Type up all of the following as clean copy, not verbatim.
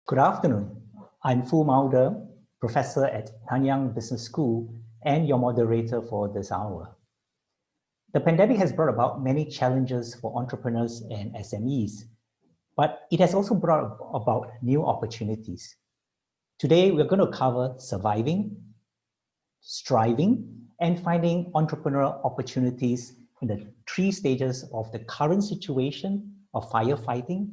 Good afternoon. I'm Fu Maude, professor at Nanyang Business School and your moderator for this hour. The pandemic has brought about many challenges for entrepreneurs and SMEs, but it has also brought about new opportunities. Today, we're going to cover surviving, striving, and finding entrepreneurial opportunities in the 3 stages of the current situation of firefighting,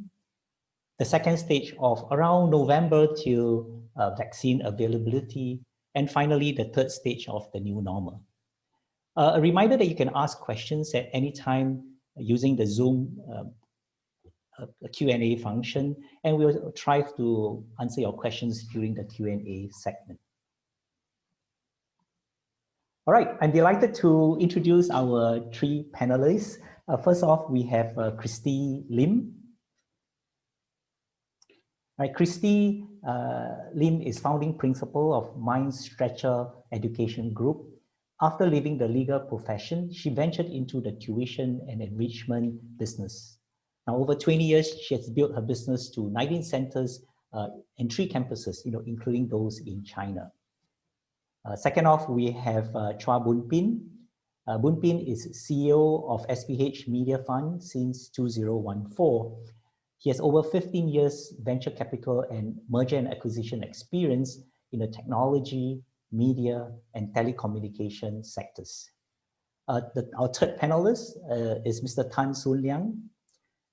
the second stage of around November till vaccine availability, and finally, the 3rd stage of the new normal. A reminder that you can ask questions at any time using the Zoom Q&A function, and we'll try to answer your questions during the Q&A segment. All right, I'm delighted to introduce our 3 panelists. First off, we have Christie Lim. Right, Christie Lim is founding principal of Mindstretcher Education Group. After leaving the legal profession, she ventured into the tuition and enrichment business. Now, over 20 years, she has built her business to 19 centers and 3 campuses, including those in China. Second off, we have Chua Boon Pin. Boon Pin is CEO of SPH Media Fund since 2014. He has over 15 years venture capital and merger and acquisition experience in the technology, media, and telecommunication sectors. Our 3rd panelist is Mr. Tan Soon Liang.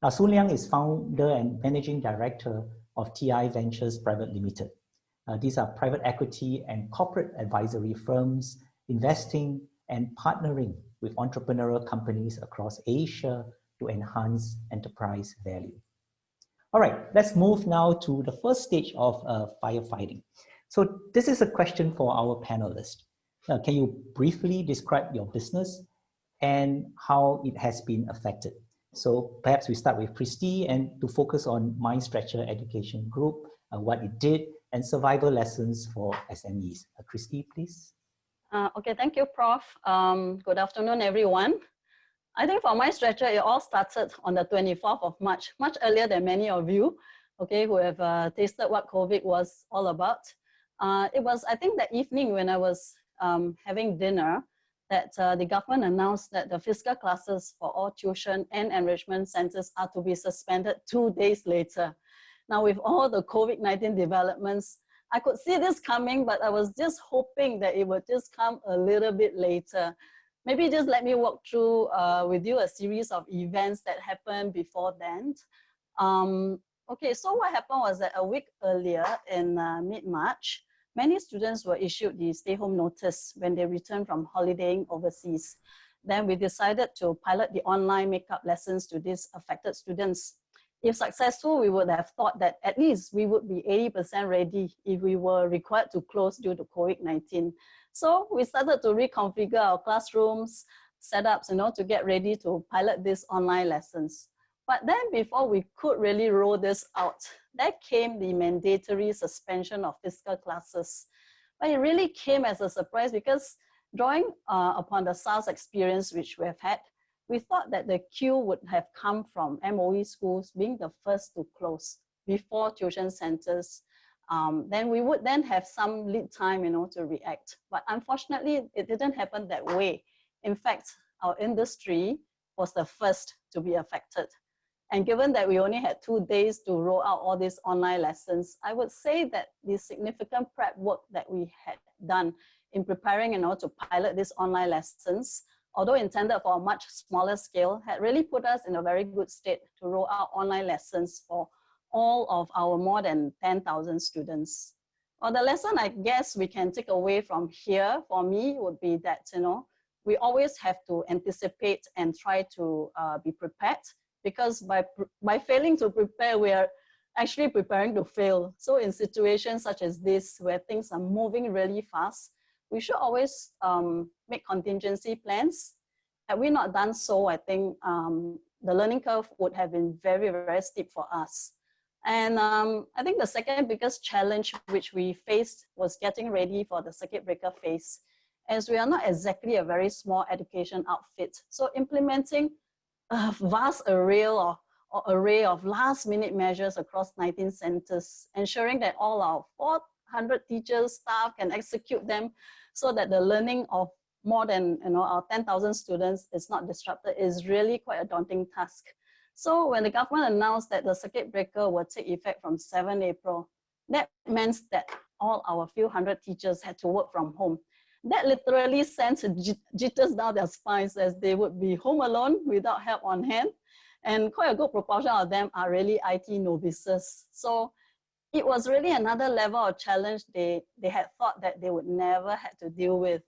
Now, Soon Liang is founder and managing director of TI Ventures Private Limited. These are private equity and corporate advisory firms investing and partnering with entrepreneurial companies across Asia to enhance enterprise value. All right, let's move now to the 1st stage of firefighting. So this is a question for our panelists. Can you briefly describe your business and how it has been affected? So perhaps we start with Christie and to focus on Mindstretcher Education Group, what it did, and survival lessons for SMEs. Christie, please. Okay, thank you, Prof. Good afternoon, everyone. I think for Mindstretcher, it all started on the 24th of March, much earlier than many of you, okay, who have tasted what COVID was all about. It was, I think, that evening when I was having dinner that the government announced that the physical classes for all tuition and enrichment centers are to be suspended 2 days later. Now, with all the COVID-19 developments, I could see this coming, but I was just hoping that it would just come a little bit later. Maybe just let me walk through with you a series of events that happened before then. Okay, so what happened was that a week earlier in mid-March, many students were issued the stay-home notice when they returned from holidaying overseas. Then we decided to pilot the online makeup lessons to these affected students. If successful, we would have thought that at least we would be 80% ready if we were required to close due to COVID-19. So we started to reconfigure our classrooms, setups, to get ready to pilot these online lessons. But then before we could really roll this out, there came the mandatory suspension of physical classes. But it really came as a surprise because drawing upon the SARS experience which we have had, we thought that the queue would have come from MOE schools being the first to close before tuition centers. Then we would then have some lead time, to react. But unfortunately, it didn't happen that way. In fact, our industry was the first to be affected. And given that we only had 2 days to roll out all these online lessons, I would say that the significant prep work that we had done in preparing, to pilot these online lessons, although intended for a much smaller scale, had really put us in a very good state to roll out online lessons for all of our more than 10,000 students. Well, the lesson I guess we can take away from here for me would be that, we always have to anticipate and try to be prepared, because by failing to prepare, we are actually preparing to fail. So in situations such as this, where things are moving really fast, we should always make contingency plans. Had we not done so, I think the learning curve would have been very, very steep for us. And I think the second biggest challenge which we faced was getting ready for the circuit breaker phase, as we are not exactly a very small education outfit. So implementing a vast array array of last-minute measures across 19 centers, ensuring that all our 400 teachers, staff can execute them so that the learning of more than our 10,000 students is not disrupted is really quite a daunting task. So when the government announced that the circuit breaker would take effect from 7 April, that meant that all our few hundred teachers had to work from home. That literally sent jitters down their spines, as they would be home alone without help on hand. And quite a good proportion of them are really IT novices. So it was really another level of challenge they had thought that they would never have to deal with.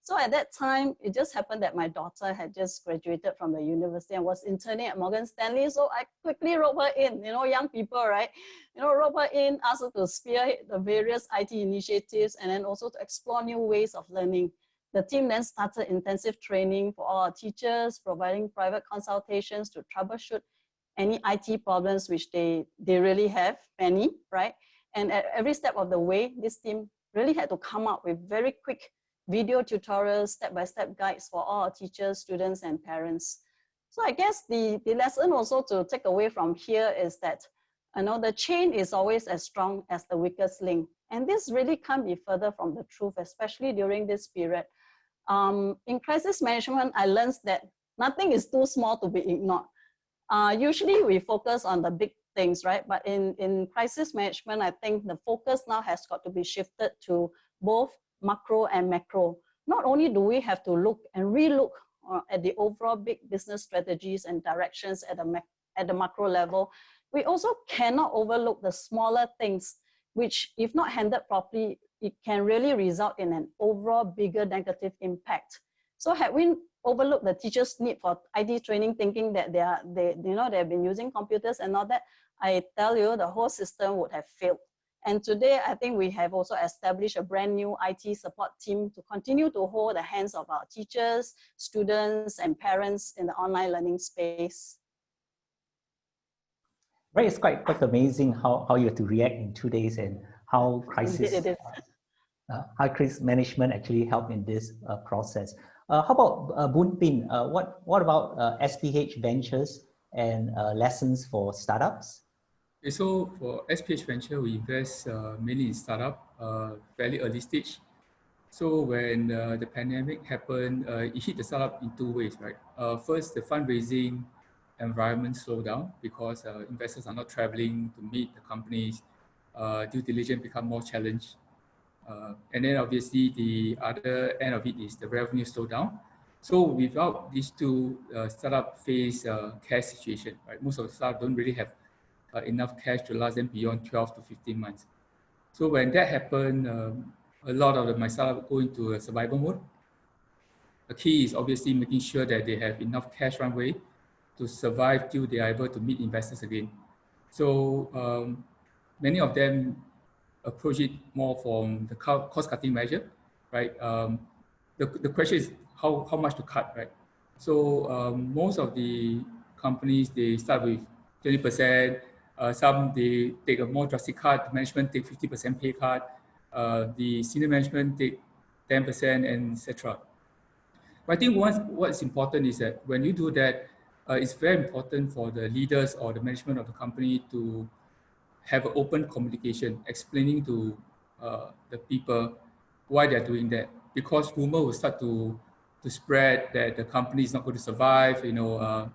So at that time, it just happened that my daughter had just graduated from the university and was interning at Morgan Stanley. So I quickly wrote her in, young people, right? Wrote her in, asked her to spearhead the various IT initiatives and then also to explore new ways of learning. The team then started intensive training for all our teachers, providing private consultations to troubleshoot any IT problems, which they really have, many, right? And at every step of the way, this team really had to come up with very quick video tutorials, step-by-step guides for all our teachers, students, and parents. So I guess the lesson also to take away from here is that the chain is always as strong as the weakest link. And this really can't be further from the truth, especially during this period. In crisis management, I learned that nothing is too small to be ignored. Usually we focus on the big things, right? But in crisis management, I think the focus now has got to be shifted to both macro and macro. Not only do we have to look and relook at the overall big business strategies and directions at the macro level, we also cannot overlook the smaller things, which if not handled properly, it can really result in an overall bigger negative impact. So had we overlooked the teachers' need for IT training, thinking that they've been using computers and all that, I tell you, the whole system would have failed. And today, I think we have also established a brand new IT support team to continue to hold the hands of our teachers, students, and parents in the online learning space. Right, it's quite amazing how you have to react in 2 days and how crisis management actually helped in this process. How about Boon Pin? What about SPH Ventures and lessons for startups? Okay, so for SPH Venture, we invest mainly in startup, fairly early stage. So when the pandemic happened, it hit the startup in two ways, right? First, the fundraising environment slowed down because investors are not traveling to meet the companies. Due diligence become more challenged. And then obviously the other end of it is the revenue slowdown. So without these two, startup face cash situation, right? Most of the startups don't really have enough cash to last them beyond 12 to 15 months. So when that happened, a lot of my startups go into a survival mode. The key is obviously making sure that they have enough cash runway to survive till they are able to meet investors again. So many of them approach it more from the cost-cutting measure, right? The question is how much to cut, right? So most of the companies, they start with 20%. Some, they take a more drastic cut. Management take 50% pay cut. The senior management take 10%, and etc. But I think what's important is that when you do that, it's very important for the leaders or the management of the company to have an open communication, explaining to the people why they're doing that. Because rumor will start to spread that the company is not going to survive.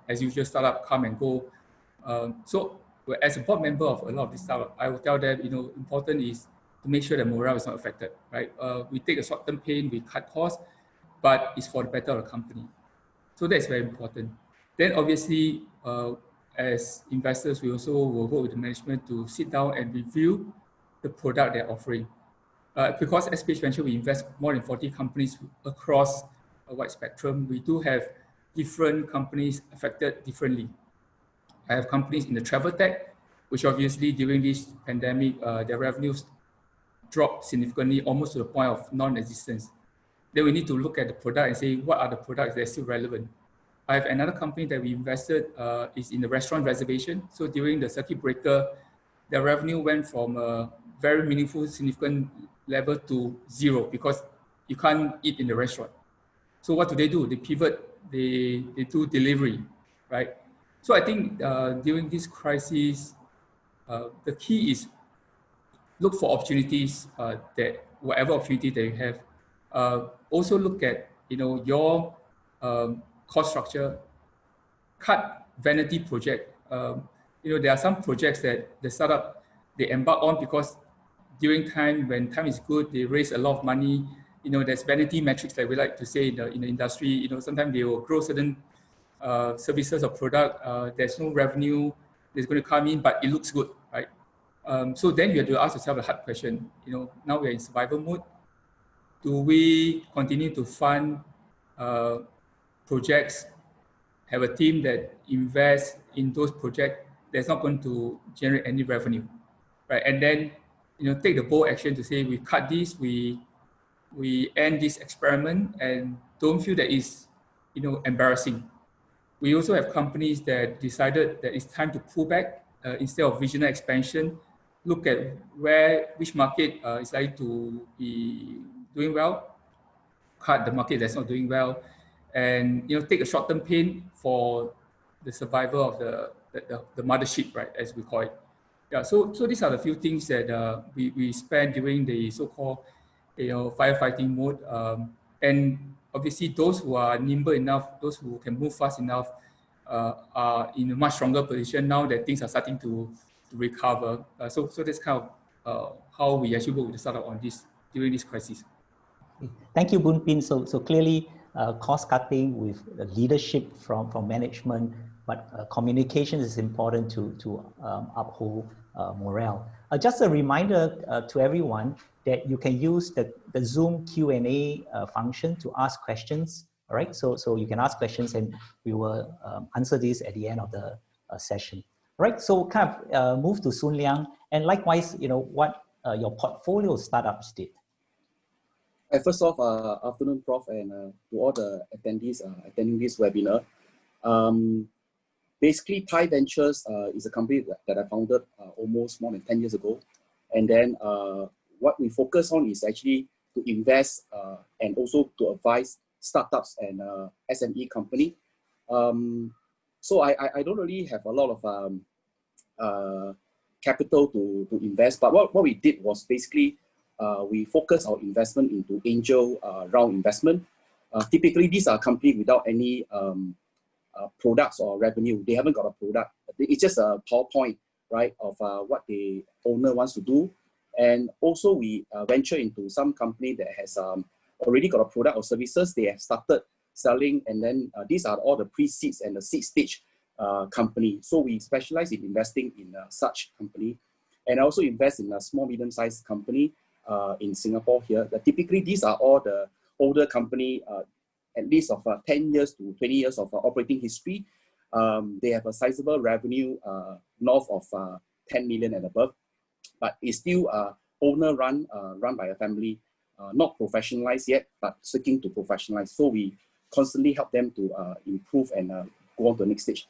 As usual, startup come and go. So as a board member of a lot of these startups, I will tell them, important is to make sure that morale is not affected, right? We take a short-term pain, we cut costs, but it's for the better of the company. So that's very important. Then obviously, as investors, we also will work with the management to sit down and review the product they're offering. Because as SPH Venture, we invest more than 40 companies across a wide spectrum. We do have different companies affected differently. I have companies in the travel tech, which obviously during this pandemic, their revenues dropped significantly, almost to the point of non-existence. Then we need to look at the product and say, what are the products that are still relevant? I have another company that we invested is in the restaurant reservation. So during the circuit breaker, their revenue went from a very meaningful, significant level to zero because you can't eat in the restaurant. So what do? They pivot, they do delivery, right? So I think during this crisis, the key is look for opportunities that whatever opportunity that you have. Also look at your cost structure. Cut vanity project. There are some projects that the startup they embark on because during when time is good, they raise a lot of money. There's vanity metrics that we like to say in the industry. Sometimes they will grow certain services or product. There's no revenue that's going to come in, but it looks good, right? So then you have to ask yourself a hard question. Now we're in survival mode. Do we continue to fund projects, have a team that invests in those projects that's not going to generate any revenue, right? And then take the bold action to say we cut this, we end this experiment, and don't feel that it's embarrassing. We also have companies that decided that it's time to pull back instead of visionary expansion. Look at which market is likely to be doing well, cut the market that's not doing well, and take a short-term pain for the survival of the mothership, right, as we call it. Yeah, so these are the few things that we spend during the so-called firefighting mode, and obviously those who are nimble enough, those who can move fast enough, are in a much stronger position now that things are starting to recover. So that's kind of how we actually work with the startup on this during this crisis. Thank you, Boon Pin. So clearly, cost cutting with leadership from management, but communication is important to uphold morale. Just a reminder to everyone that you can use the Zoom Q&A function to ask questions. All right, so you can ask questions and we will answer these at the end of the session. All right, so kind of move to Soon Liang, and likewise, what your portfolio startups did. First off, afternoon, Prof, and to all the attendees attending this webinar. Basically, Thai Ventures is a company that I founded almost more than 10 years ago. And then what we focus on is actually to invest and also to advise startups and SME company. So I don't really have a lot of capital to invest, but what we did was basically we focus our investment into angel round investment. Typically, these are companies without any products or revenue. They haven't got a product. It's just a PowerPoint, right, of what the owner wants to do. And also, we venture into some company that has already got a product or services. They have started selling, and then these are all the pre-seeds and the seed stage company. So we specialize in investing in such company, and I also invest in a small, medium-sized company in Singapore here. Typically, these are all the older company, at least of 10 years to 20 years of operating history. They have a sizable revenue north of 10 million and above, but it's still owner run by a family, not professionalized yet, but seeking to professionalize. So we constantly help them to improve and go on to the next stage.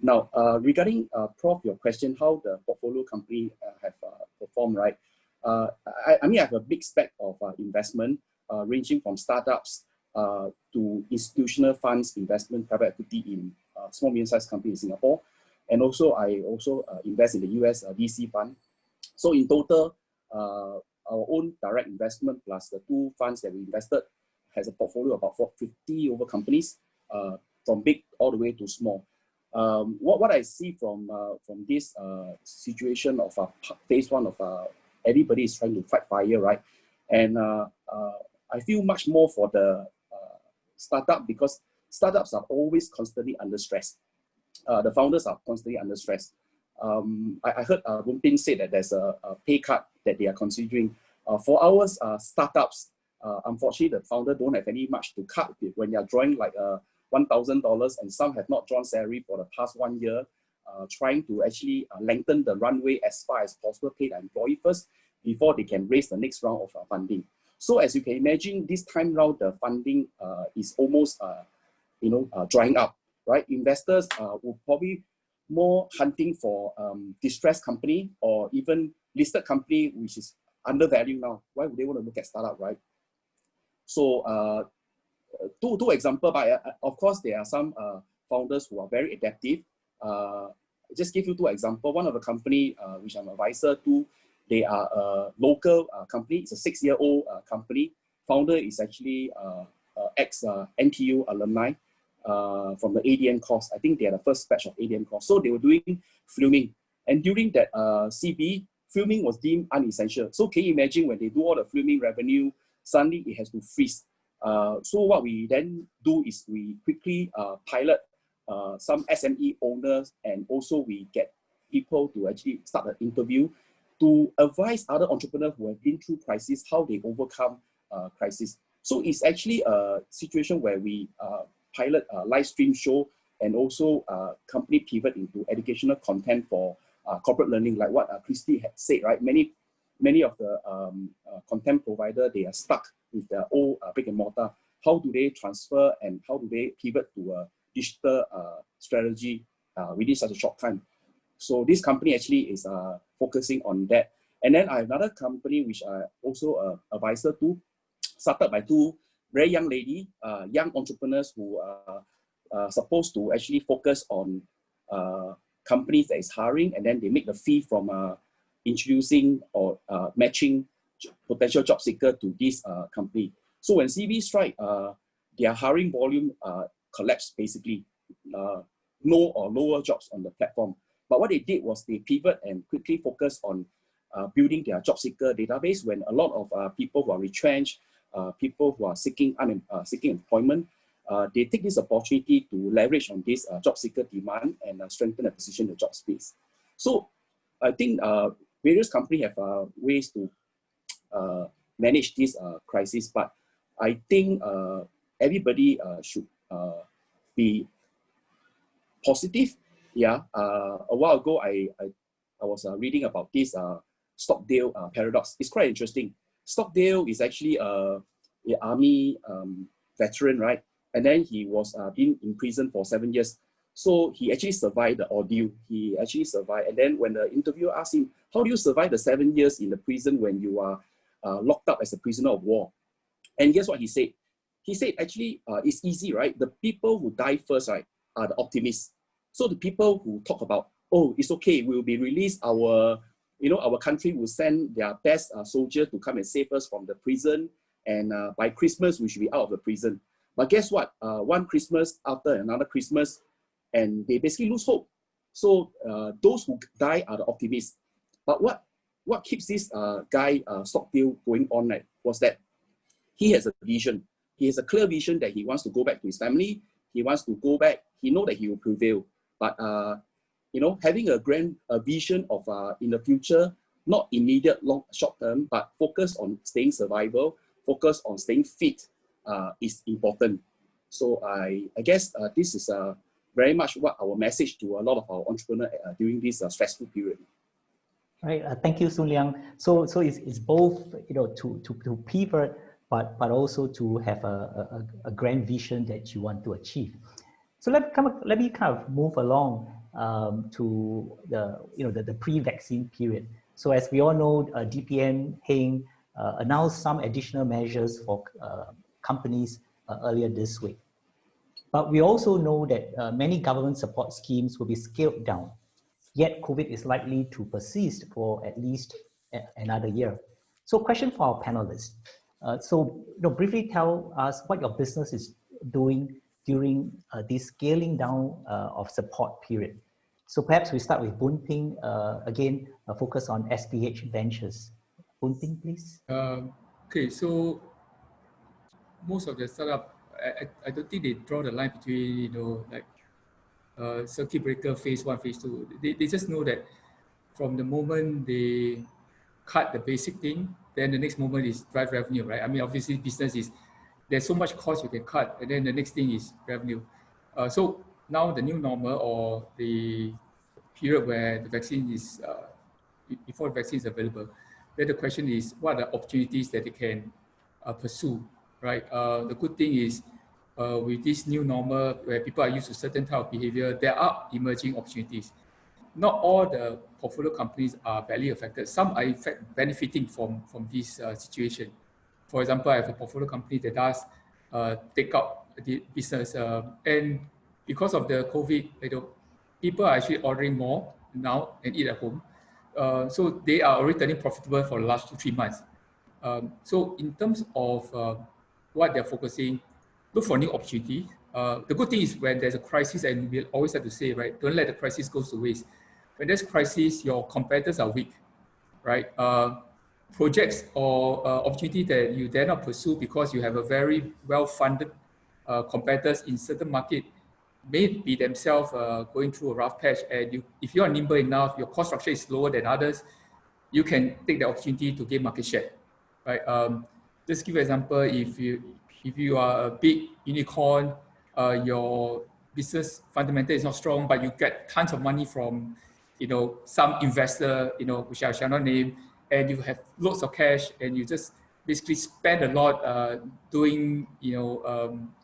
Now, regarding Prof, your question, how the portfolio company have performed, right? I mean, I have a big spec of investment ranging from startups to institutional funds, investment, private equity in small, medium-sized company in Singapore. And also, I also invest in the US VC fund. So in total, our own direct investment plus the two funds that we invested has a portfolio of about 50 over companies, from big all the way to small. What I see from this situation of phase one of everybody is trying to fight fire, right? And I feel much more for the startup, because startups are always constantly under stress. The founders are constantly under stress. I heard Boon Pin say that there's a pay cut that they are considering. For our startups, unfortunately, the founder don't have any much to cut when they are drawing like $1,000, and some have not drawn salary for the past 1 year, trying to actually lengthen the runway as far as possible, pay the employee first before they can raise the next round of funding. So as you can imagine, this time round, the funding is almost drying up, right? Investors will probably more hunting for distressed company or even listed company which is undervalued now. Why would they want to look at startup, right? So two examples, but of course there are some founders who are very adaptive. just give you two examples. One of the company which I'm advisor to, they are a local company. It's a 6-year-old company. Founder is actually ex-NTU alumni from the ADM course. I think they are the first batch of ADM course. So they were doing filming. And during that CB, filming was deemed unessential. So can you imagine when they do all the filming revenue, suddenly it has to freeze. So what we then do is we quickly pilot some SME owners, and also we get people to actually start an interview to advise other entrepreneurs who have been through crisis, how they overcome crisis. So it's actually a situation where we pilot a live stream show, and also company pivot into educational content for corporate learning, like what Christie had said, right? Many of the content provider, they are stuck with their old brick and mortar. How do they transfer and how do they pivot to a digital strategy within such a short time? So this company actually is focusing on that. And then I have another company which I also advisor to, started by two very young lady, young entrepreneurs who are supposed to actually focus on companies that is hiring, and then they make the fee from introducing or matching potential job seeker to this company. So when CV strike, their hiring volume collapsed basically. No or lower jobs on the platform. But what they did was they pivot and quickly focus on building their job seeker database when a lot of people who are retrenched, people who are seeking employment, they take this opportunity to leverage on this job seeker demand and strengthen their position in the job space. So I think various companies have ways to manage this crisis, but I think everybody should be positive. Yeah, a while ago I was reading about this Stockdale paradox. It's quite interesting. Stockdale is actually an army veteran, right? And then he was been in prison for 7 years. So he actually survived the ordeal. He actually survived. And then when the interviewer asked him, how do you survive the 7 years in the prison when you are locked up as a prisoner of war? And guess what he said? He said, actually, it's easy, right? The people who die first, right, are the optimists. So the people who talk about, oh, it's okay, we'll be released, our country will send their best soldier to come and save us from the prison, and by Christmas, we should be out of the prison. But guess what? One Christmas after another Christmas, and they basically lose hope. So those who die are the optimists. But what keeps this guy, Stockdale, going on, right, was that he has a vision. He has a clear vision that he wants to go back to his family. He wants to go back. He knows that he will prevail. But having a vision of in the future, not immediate, short term, but focus on staying survival, focus on staying fit is important. So I guess this is very much what our message to a lot of our entrepreneurs during this stressful period. Right. Thank you, Soon Liang. So it's both to pivot, but also to have a grand vision that you want to achieve. So let me kind of move along to the pre-vaccine period. So as we all know, DPN Heng announced some additional measures for companies earlier this week. But we also know that many government support schemes will be scaled down. Yet COVID is likely to persist for at least another year. So question for our panelists. Briefly tell us what your business is doing during this scaling down of support period. So perhaps we start with Boon Ping, again, focus on SPH Ventures. Boon Ping, please. Okay, so most of the startup, I don't think they draw the line between, circuit breaker phase 1, phase 2. They just know that from the moment they cut the basic thing, then the next moment is drive revenue, right? I mean, obviously business is, there's so much cost you can cut, and then the next thing is revenue. So now the new normal, or the period where the vaccine is, before the vaccine is available, then the question is, what are the opportunities that they can pursue, right? The good thing is, with this new normal, where people are used to certain type of behavior, there are emerging opportunities. Not all the portfolio companies are badly affected. Some are in fact benefiting from this situation. For example, I have a portfolio company that does take up the business, and because of the COVID, people are actually ordering more now and eat at home. So they are already turning profitable for the last 2-3 months. So in terms of what they're focusing, look for new opportunity. The good thing is when there's a crisis, and we always have to say, right, don't let the crisis go to waste. When there's crisis, your competitors are weak, right? Projects or opportunity that you dare not pursue because you have a very well-funded competitors in certain market may be themselves going through a rough patch, and if you are nimble enough, your cost structure is lower than others, you can take the opportunity to gain market share, right? Just give an example, if you are a big unicorn, your business fundamental is not strong, but you get tons of money from, some investor, which I shall not name, and you have lots of cash, and you just basically spend a lot doing,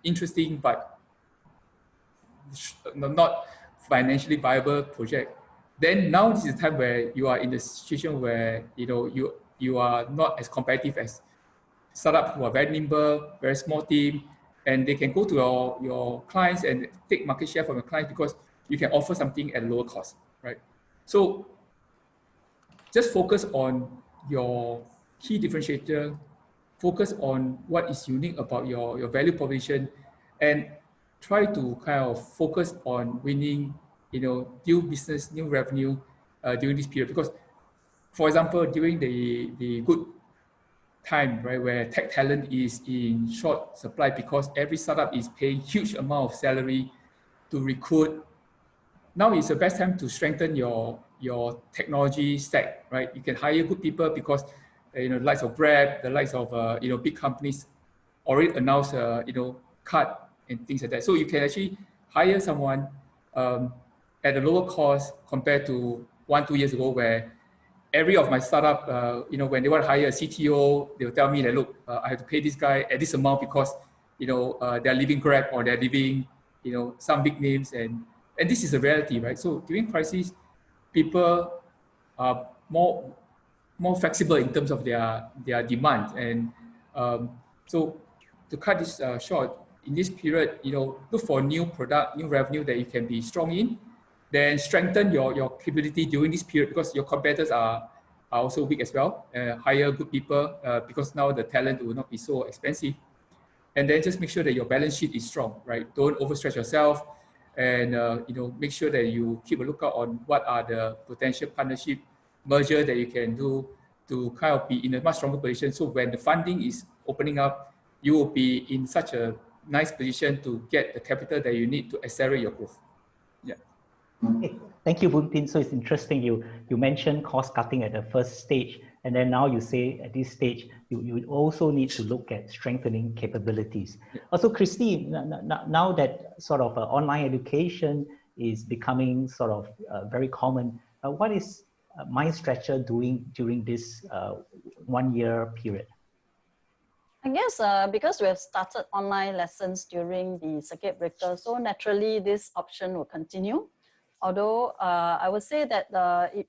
interesting but not financially viable project. Then now this is the time where you are in a situation where you are not as competitive as startup who are very nimble, very small team, and they can go to your clients and take market share from your clients because you can offer something at lower cost, right? So just focus on your key differentiator, focus on what is unique about your value proposition, and try to kind of focus on winning, new business, new revenue during this period. Because, for example, during the good time, right, where tech talent is in short supply because every startup is paying huge amount of salary to recruit, now is the best time to strengthen your technology stack, right? You can hire good people because the likes of Grab, the likes of big companies already announced cut and things like that. So you can actually hire someone at a lower cost compared to 1-2 years ago, where every of my startup, when they want to hire a CTO, they will tell me that, look, I have to pay this guy at this amount because they're leaving Grab or they're leaving some big names, and this is a reality, right? So during crisis, people are more flexible in terms of their demand, and so to cut this short, in this period, look for new product, new revenue that you can be strong in, then strengthen your capability during this period because your competitors are also weak as well. Hire good people because now the talent will not be so expensive. And then just make sure that your balance sheet is strong, right? Don't overstretch yourself, and make sure that you keep a lookout on what are the potential partnership merger that you can do to kind of be in a much stronger position. So when the funding is opening up, you will be in such a nice position to get the capital that you need to accelerate your growth. Yeah. Okay. Thank you, Boon Tin. So it's interesting you mentioned cost cutting at the first stage, and then now you say at this stage you also need to look at strengthening capabilities. Yeah. Also, Christie, now that sort of online education is becoming sort of very common, what is MindStretcher doing during this 1 year period? I guess because we have started online lessons during the circuit breaker, so naturally this option will continue. Although I would say that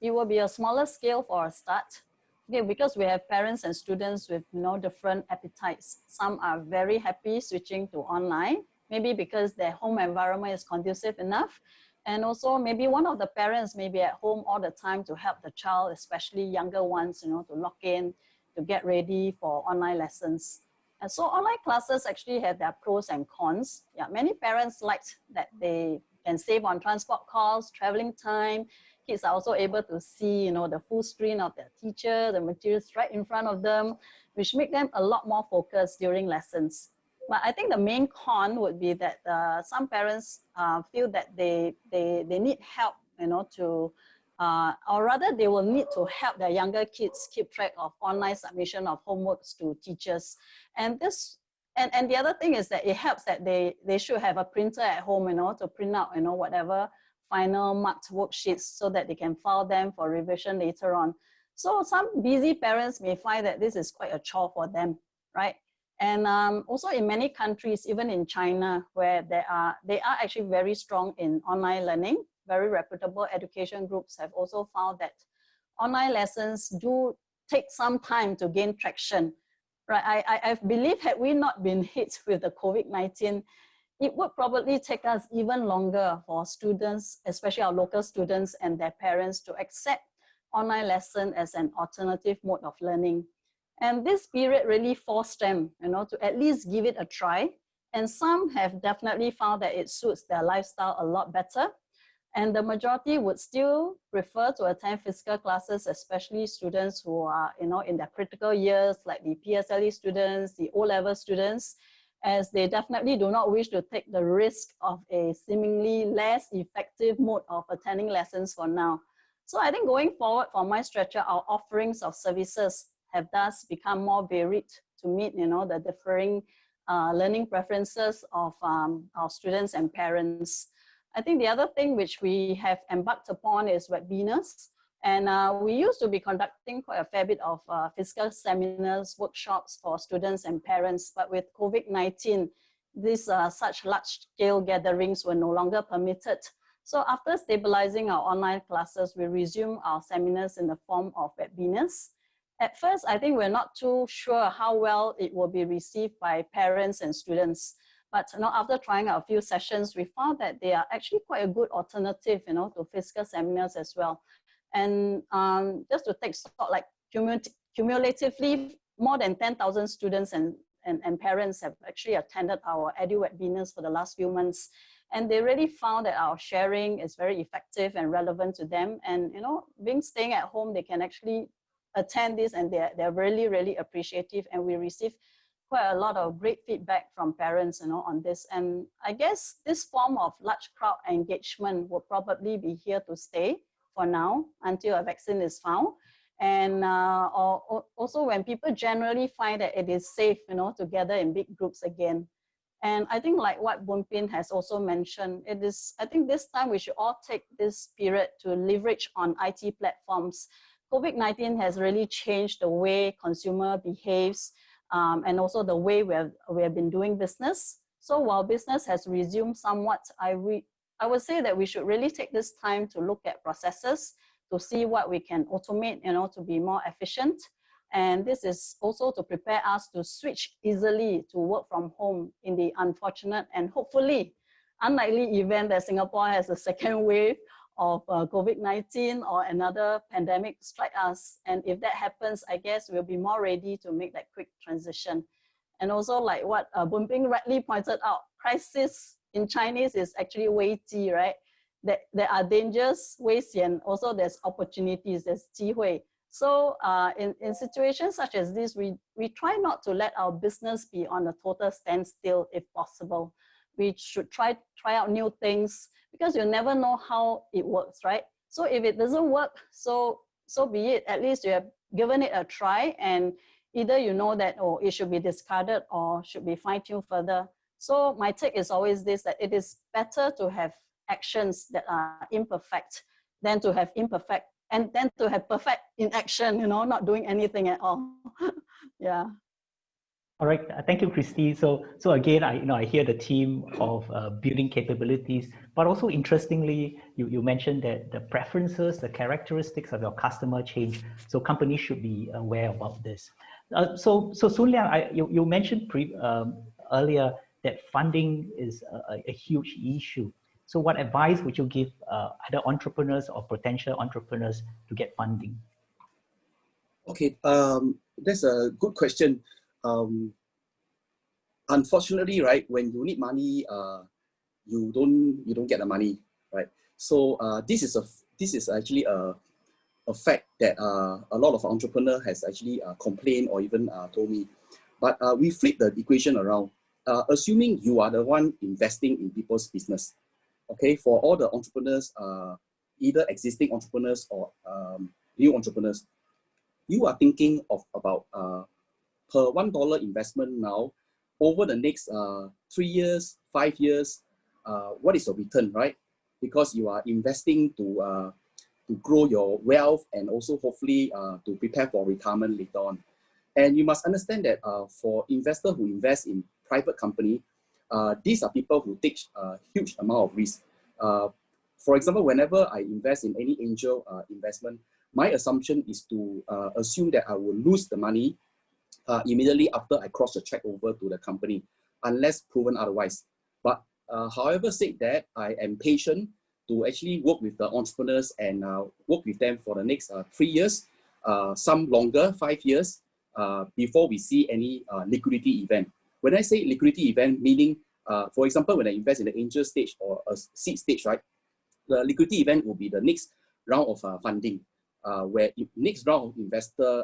it will be a smaller scale for a start, okay, because we have parents and students with different appetites. Some are very happy switching to online, maybe because their home environment is conducive enough, and also maybe one of the parents may be at home all the time to help the child, especially younger ones, to lock in, to get ready for online lessons. And so online classes actually have their pros and cons. Yeah, many parents liked that they can save on transport costs, traveling time. Kids are also able to see, the full screen of their teacher, the materials right in front of them, which make them a lot more focused during lessons. But I think the main con would be that some parents feel that they need help, or rather they will need to help their younger kids keep track of online submission of homeworks to teachers. And this, and the other thing is that it helps that they should have a printer at home, to print out, whatever final marked worksheets so that they can file them for revision later on. So some busy parents may find that this is quite a chore for them, right? And also in many countries, even in China, where they are actually very strong in online learning, very reputable education groups have also found that online lessons do take some time to gain traction. Right, I believe had we not been hit with the COVID-19, it would probably take us even longer for students, especially our local students and their parents, to accept online lesson as an alternative mode of learning. And this period really forced them, to at least give it a try. And some have definitely found that it suits their lifestyle a lot better. And the majority would still prefer to attend physical classes, especially students who are, in their critical years, like the PSLE students, the O-level students, as they definitely do not wish to take the risk of a seemingly less effective mode of attending lessons for now. So I think going forward for MyStretcher, our offerings of services have thus become more varied to meet, the differing learning preferences of our students and parents. I think the other thing which we have embarked upon is webinars. And we used to be conducting quite a fair bit of physical seminars, workshops for students and parents. But with COVID-19, these such large-scale gatherings were no longer permitted. So after stabilizing our online classes, we resumed our seminars in the form of webinars. At first, I think we're not too sure how well it will be received by parents and students. But after trying out a few sessions, we found that they are actually quite a good alternative, to physical seminars as well. And just to take stock, like cumulatively, more than 10,000 students and parents have actually attended our edu webinars for the last few months. And they really found that our sharing is very effective and relevant to them. And, staying at home, they can actually attend this, and they're really, really appreciative. And we receive quite a lot of great feedback from parents, on this. And I guess this form of large crowd engagement will probably be here to stay for now until a vaccine is found. And also when people generally find that it is safe, to gather in big groups again. And I think like what Boon Pin has also mentioned, I think this time we should all take this period to leverage on IT platforms. COVID-19 has really changed the way consumer behaves, and also the way we have been doing business. So while business has resumed somewhat, I would say that we should really take this time to look at processes, to see what we can automate, to be more efficient. And this is also to prepare us to switch easily to work from home in the unfortunate and hopefully unlikely event that Singapore has a second wave of COVID-19 or another pandemic strike us. And if that happens, I guess we'll be more ready to make that quick transition. And also like what Boon Ping rightly pointed out, crisis in Chinese is actually 危机, right? There are dangers, 危险, also there's opportunities, there's 机会. So in situations such as this, we try not to let our business be on a total standstill if possible. We should try out new things, because you never know how it works, right? So if it doesn't work, so be it. At least you have given it a try, and either you know that, it should be discarded or should be fine-tuned further. So my take is always this, that it is better to have actions that are imperfect than to have imperfect, and then to have perfect inaction, not doing anything at all. Yeah. All right, thank you, Christie. So again, I hear the theme of building capabilities, but also interestingly, you mentioned that the preferences, the characteristics of your customer change. So companies should be aware about this. So Soon Liang, you mentioned earlier that funding is a huge issue. So what advice would you give either entrepreneurs or potential entrepreneurs to get funding? Okay, that's a good question. Unfortunately, right, when you need money, you don't get the money, right? So this is actually a fact that a lot of entrepreneurs has actually complained or even told me. But we flip the equation around. Assuming you are the one investing in people's business, okay, for all the entrepreneurs, either existing entrepreneurs or new entrepreneurs, you are thinking of about per $1 investment now, over the next 3 years, 5 years, what is your return, right? Because you are investing to grow your wealth and also hopefully to prepare for retirement later on. And you must understand that for investors who invest in private company, these are people who take a huge amount of risk. For example, whenever I invest in any angel investment, my assumption is to assume that I will lose the money immediately after I cross the check over to the company, unless proven otherwise. But however said that, I am patient to actually work with the entrepreneurs and work with them for the next 3 years, some longer, 5 years, before we see any liquidity event. When I say liquidity event, meaning, for example, when I invest in the angel stage or a seed stage, right, the liquidity event will be the next round of funding, where next round of investor,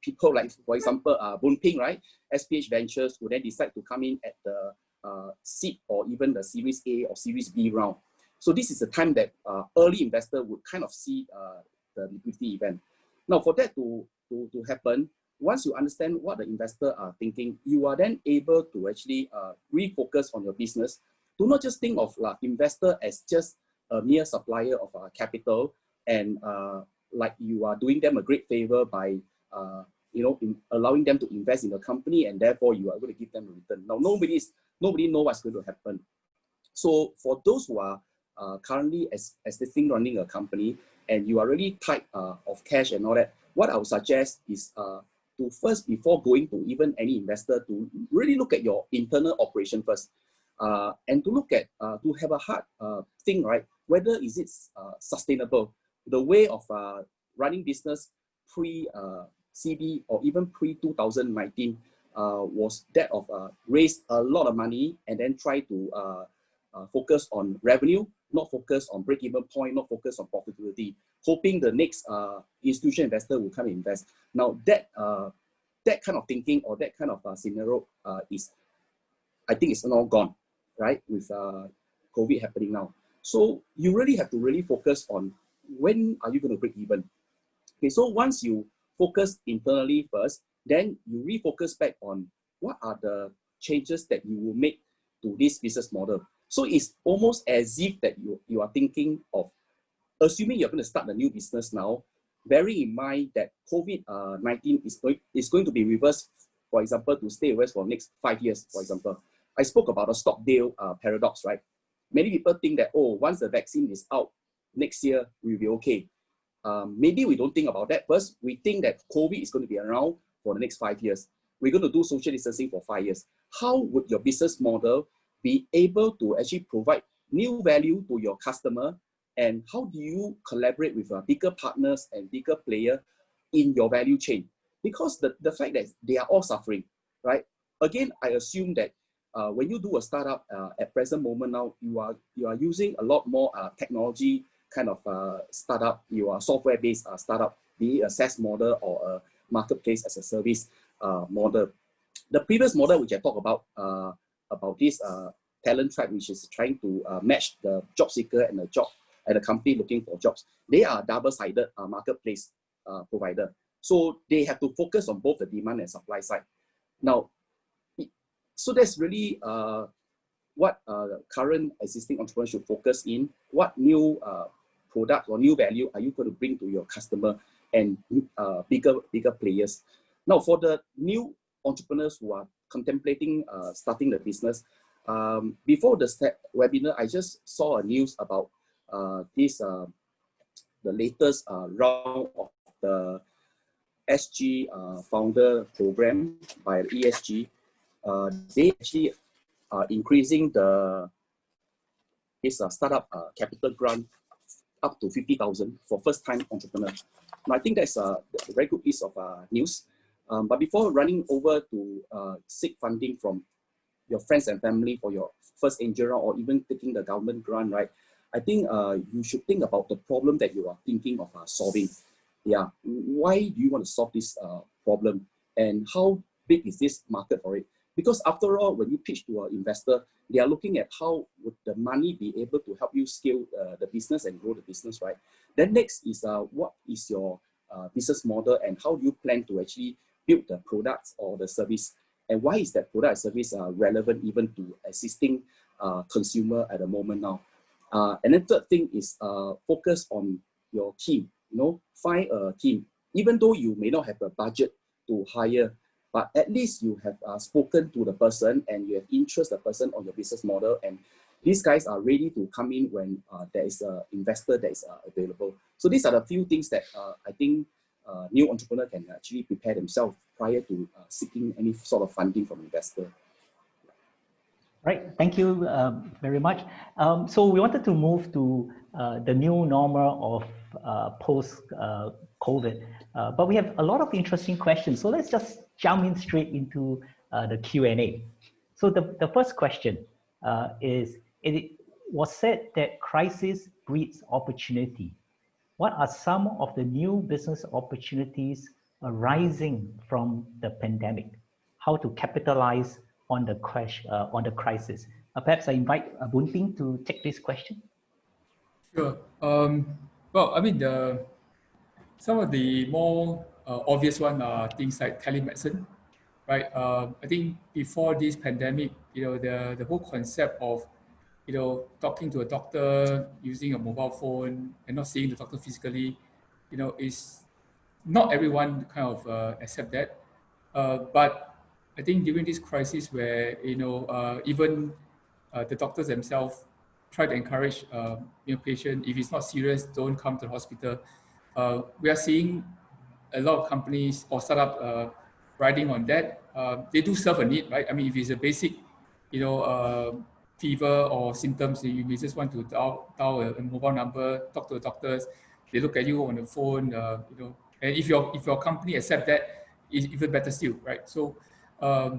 people like, for example, Boon Ping, right, SPH Ventures will then decide to come in at the seed or even the Series A or Series B round. So this is the time that early investor would kind of see the liquidity event. Now, for that to happen, once you understand what the investor are thinking, you are then able to actually refocus on your business, to not just think of investor as just a mere supplier of capital, and like you are doing them a great favor by allowing them to invest in the company, and therefore you are going to give them a return. Now, nobody knows what's going to happen. So for those who are currently assisting running a company, and you are really tight of cash and all that, what I would suggest is to first, before going to even any investor, to really look at your internal operation first, and to look at, to have a hard thing, right, whether is it sustainable. The way of running business pre-CB or even pre-2019 was that of raise a lot of money and then try to focus on revenue, not focus on break-even point, not focus on profitability, hoping the next institutional investor will come and invest. Now that kind of thinking or that kind of scenario is, I think it's now gone, right, with COVID happening now. So you really have to really focus on when are you going to break even. Okay, so once you focus internally first, then you refocus back on what are the changes that you will make to this business model. So it's almost as if that you are thinking of, assuming you're going to start a new business now, bearing in mind that COVID-19 is going to be reversed, for example, to stay with us for the next 5 years, for example. I spoke about a Stockdale paradox, right? Many people think that, oh, once the vaccine is out, next year we'll be okay. Maybe we don't think about that. First, we think that COVID is going to be around for the next 5 years. We're going to do social distancing for 5 years. How would your business model be able to actually provide new value to your customer? And how do you collaborate with bigger partners and bigger players in your value chain? Because the fact that they are all suffering, right? Again, I assume that when you do a startup at present moment now, you are using a lot more technology kind of startup. You are software-based startup, be it a SaaS model or a marketplace as a service model. The previous model which I talked about this talent tribe, which is trying to match the job seeker and the company looking for jobs. They are double-sided marketplace provider. So they have to focus on both the demand and supply side. Now, so that's really what current existing entrepreneurs should focus in. What new product or new value are you going to bring to your customer and bigger players? Now, for the new entrepreneurs who are contemplating starting the business, before the webinar, I just saw a news about the latest round of the SG founder program by the ESG. They actually are increasing this startup capital grant up to 50,000 for first-time entrepreneurs. Now, I think that's a very good piece of news. But before running over to seek funding from your friends and family for your first angel round or even taking the government grant, right? I think you should think about the problem that you are thinking of solving. Yeah, why do you want to solve this problem? And how big is this market for it? Because after all, when you pitch to an investor, they are looking at how would the money be able to help you scale the business and grow the business, right? Then next is what is your business model and how do you plan to actually build the products or the service? And why is that product and service relevant even to existing consumer at the moment now? And then third thing is focus on your team. Find a team. Even though you may not have a budget to hire, but at least you have spoken to the person and you have interest the person on your business model, and these guys are ready to come in when there is an investor that is available. So these are the few things that I think new entrepreneur can actually prepare themselves prior to seeking any sort of funding from investor. Right. Thank you very much. So we wanted to move to the new normal of post-COVID, but we have a lot of interesting questions. So let's just jump in straight into the Q&A. So the first question is, it was said that crisis breeds opportunity. What are some of the new business opportunities arising from the pandemic? How to capitalize on the crisis? Perhaps I invite Bunting to take this question. Sure. Well, I mean, some of the more obvious one are things like telemedicine, right? I think before this pandemic, the whole concept of, talking to a doctor using a mobile phone and not seeing the doctor physically, is not everyone kind of accept that. But I think during this crisis where, even the doctors themselves try to encourage, patient, if it's not serious, don't come to the hospital. We are seeing a lot of companies or startup riding on that. They do serve a need, right? I mean, if it's a basic, fever or symptoms, you may just want to dial a mobile number, talk to the doctors. They look at you on the phone, and if your company accept that, it's even better still, right? So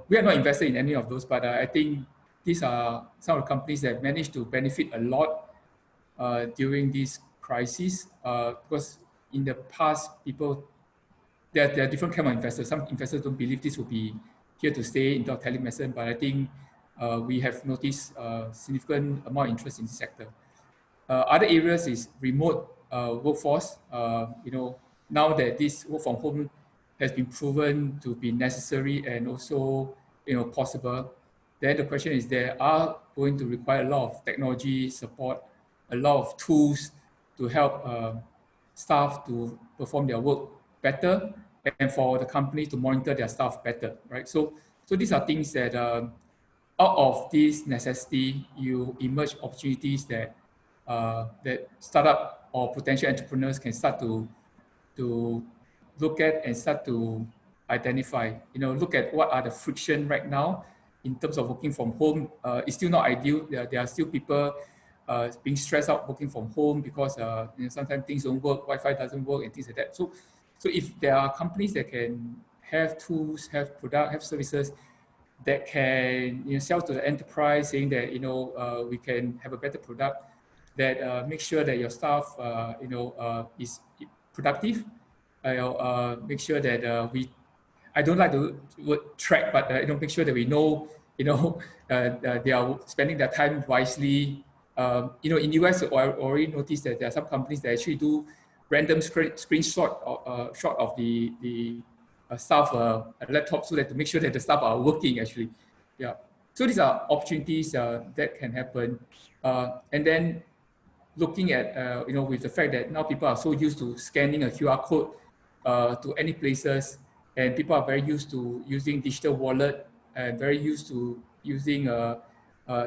we are not invested in any of those, but I think these are some of the companies that managed to benefit a lot during this crisis, because in the past, there are different kind of investors. Some investors don't believe this will be here to stay in telemedicine, but I think we have noticed significant amount of interest in this sector. Other areas is remote workforce. Now that this work from home has been proven to be necessary and also possible, then the question is, there are going to require a lot of technology support, a lot of tools to help staff to perform their work better, and for the company to monitor their staff better, right? So these are things that out of this necessity, you emerge opportunities that startup or potential entrepreneurs can start to look at and start to identify. Look at what are the friction right now in terms of working from home. It's still not ideal. There are still people being stressed out working from home because sometimes things don't work, Wi-Fi doesn't work, and things like that. So if there are companies that can have tools, have product, have services that can sell to the enterprise, saying that we can have a better product that make sure that your staff is productive. Make sure that I don't like the word track, but make sure that we know they are spending their time wisely. In US, I already noticed that there are some companies that actually do random screenshot shot of the staff laptop, so that to make sure that the staff are working actually. Yeah. So these are opportunities that can happen, and then looking at with the fact that now people are so used to scanning a QR code to any places, and people are very used to using digital wallet and very used to using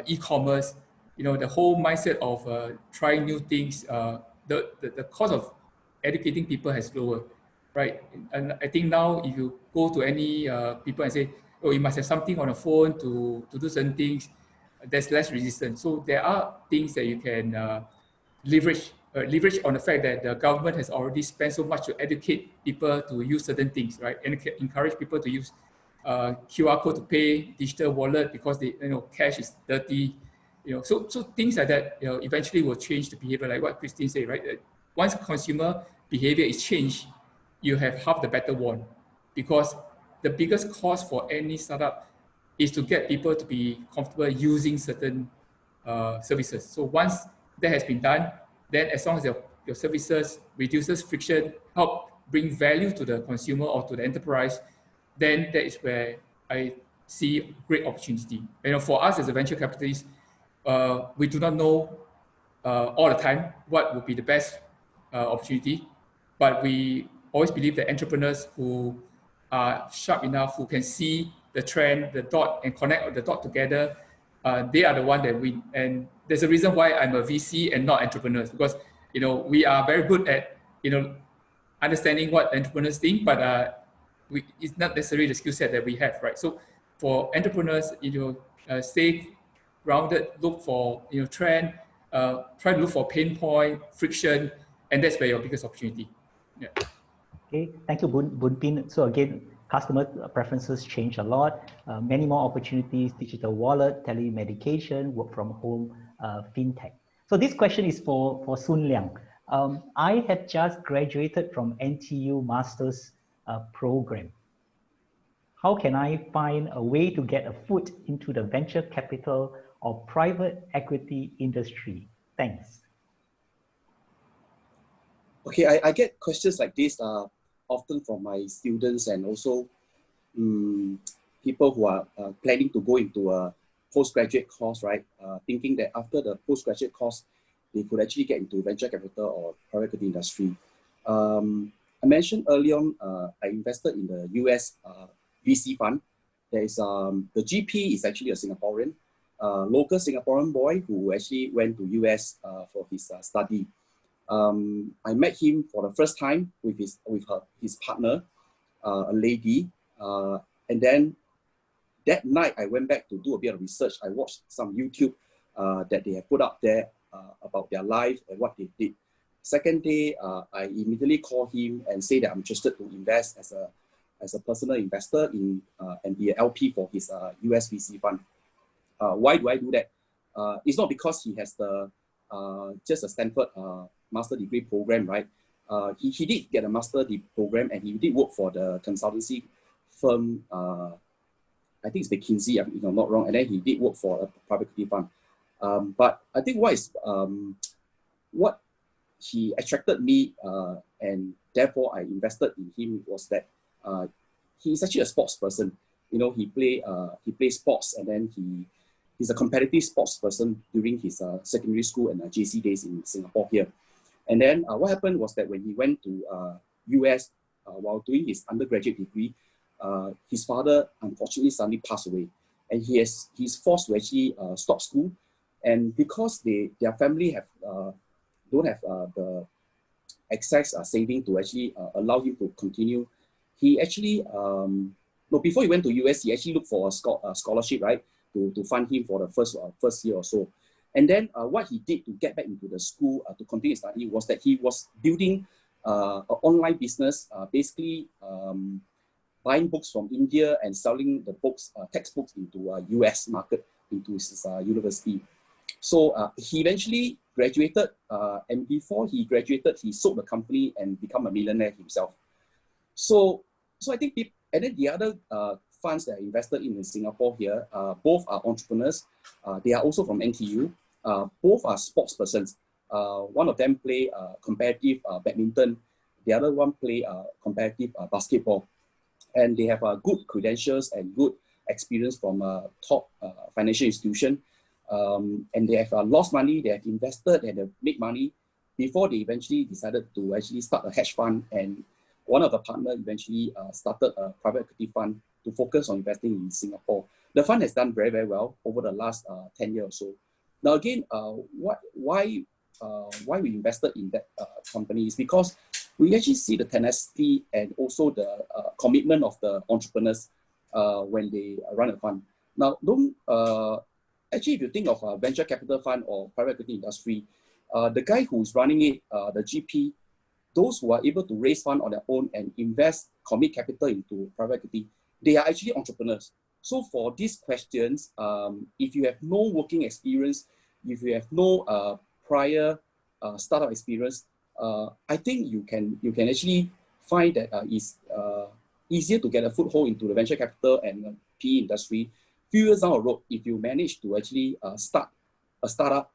e-commerce. The whole mindset of trying new things, the cost of educating people has lowered, right? And I think now if you go to any people and say, oh, you must have something on the phone to do certain things, there's less resistance. So there are things that you can leverage on the fact that the government has already spent so much to educate people to use certain things, right? And encourage people to use QR code to pay, digital wallet, because they cash is dirty. So things like that eventually will change the behavior, like what Christine said, right? Once consumer behavior is changed, you have half the battle won, because the biggest cost for any startup is to get people to be comfortable using certain services. So once that has been done, then as long as your services reduces friction, help bring value to the consumer or to the enterprise, then that is where I see great opportunity. For us as a venture capitalist, we do not know all the time what would be the best opportunity, but we always believe that entrepreneurs who are sharp enough, who can see the trend, the dot, and connect the dot together, they are the one that win. And there's a reason why I'm a VC and not entrepreneurs, because we are very good at understanding what entrepreneurs think, but it's not necessarily the skill set that we have, right? So for entrepreneurs, stay grounded, look for trend, try to look for pain point, friction, and that's where your biggest opportunity. Yeah. Okay, thank you, Boon Pin. So again, customer preferences change a lot. Many more opportunities: digital wallet, telemedication, work from home, fintech. So this question is for Sun Liang. I have just graduated from NTU Masters program. How can I find a way to get a foot into the venture capital or private equity industry? Thanks. Okay, I get questions like this often from my students and also people who are planning to go into a postgraduate course, right? Thinking that after the postgraduate course, they could actually get into venture capital or private equity industry. I mentioned early on, I invested in the US VC fund. There is the GP is actually a Singaporean, local Singaporean boy who actually went to US for his study. I met him for the first time with his partner, a lady, and then that night I went back to do a bit of research. I watched some YouTube that they have put up there about their life and what they did. Second day, I immediately called him and say that I'm interested to invest as a personal investor in and be an LP for his US VC fund. Why do I do that? It's not because he has the just a Stanford master degree program, right? He did get a master degree program and he did work for the consultancy firm. I think it's McKinsey, if I'm not wrong. And then he did work for a private equity fund. But I think what he attracted me and therefore I invested in him was that he's actually a sports person. He plays sports and then he's a competitive sports person during his secondary school and JC days in Singapore here. And then what happened was that when he went to US while doing his undergraduate degree, his father unfortunately suddenly passed away, and he's forced to actually stop school. And because their family don't have the excess saving to actually allow him to continue, he actually before he went to US, he actually looked for a scholarship, right, to fund him for the first year or so. And then what he did to get back into the school to continue study was that he was building an online business, basically buying books from India and selling the books, textbooks into US market, into his university. So he eventually graduated, and before he graduated, he sold the company and become a millionaire himself. So I think, and then the other funds that I invested in Singapore here, both are entrepreneurs. They are also from NTU. Both are sports persons. One of them play competitive badminton. The other one play competitive basketball. And they have good credentials and good experience from a top financial institution. And they have lost money, they have invested, and they have made money before they eventually decided to actually start a hedge fund. And one of the partners eventually started a private equity fund to focus on investing in Singapore. The fund has done very, very well over the last 10 years or so. Now again, why we invested in that company is because we actually see the tenacity and also the commitment of the entrepreneurs when they run a fund. Now, actually, if you think of a venture capital fund or private equity industry, the guy who's running it, the GP, those who are able to raise fund on their own and invest, commit capital into private equity, they are actually entrepreneurs. So for these questions, if you have no working experience, if you have no prior startup experience, I think you can actually find that it's easier to get a foothold into the venture capital and PE industry. Few years down the road, if you manage to actually start a startup,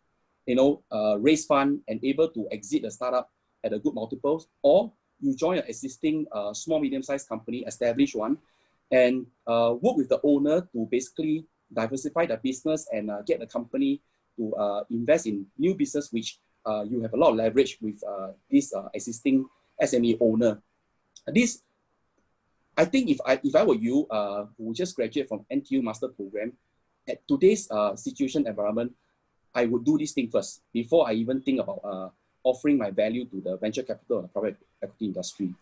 raise fund and able to exit the startup at a good multiples, or you join an existing small medium-sized company, establish one, and work with the owner to basically diversify the business and get the company to invest in new business, which you have a lot of leverage with this existing SME owner. This, I think if I were you, who just graduated from NTU Master Program, at today's situation environment, I would do this thing first before I even think about offering my value to the venture capital or the private equity industry.